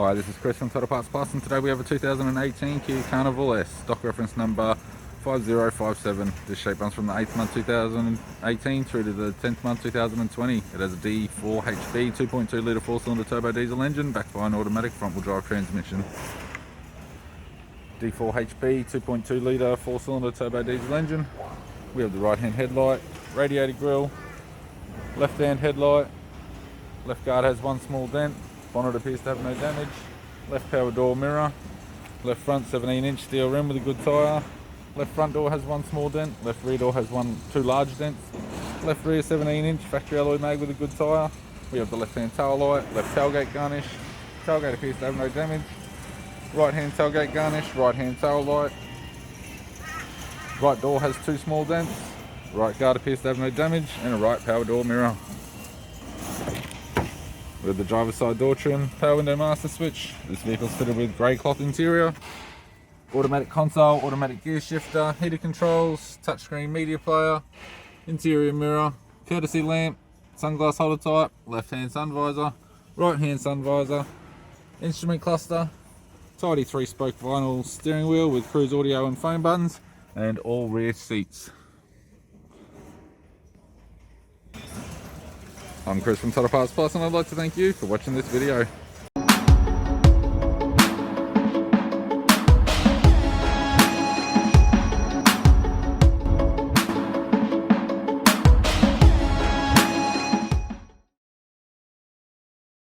Hi, this is Chris from Total Parts Plus, and today we have a 2018 Kia Carnival S, stock reference number 5057. This shape runs from the 8th month 2018 through to the 10th month 2020. It has a D4 HP 2.2 litre 4-cylinder turbo diesel engine backed by an automatic front-wheel drive transmission. D4 HP 2.2 litre 4-cylinder turbo diesel engine. We have the right-hand headlight, radiator grille, left-hand headlight, left guard has one small dent, bonnet appears to have no damage, left power door mirror, left front 17-inch steel rim with a good tyre, left front door has one small dent, left rear door has two large dents, left rear 17-inch factory alloy mag with a good tyre. We have the left-hand tail light, left tailgate garnish, tailgate appears to have no damage, right-hand tailgate garnish, right-hand tail light, right door has two small dents, right guard appears to have no damage, and a right power door mirror. With the driver's side door trim, power window master switch. This vehicle is fitted with grey cloth interior, automatic console, automatic gear shifter, heated controls, touchscreen media player, interior mirror, courtesy lamp, sunglass holder type, left hand sun visor, right hand sun visor, instrument cluster, tidy 3-spoke vinyl steering wheel with cruise audio and phone buttons, and all rear seats. I'm Chris from Total Parts Plus, and I'd like to thank you for watching this video.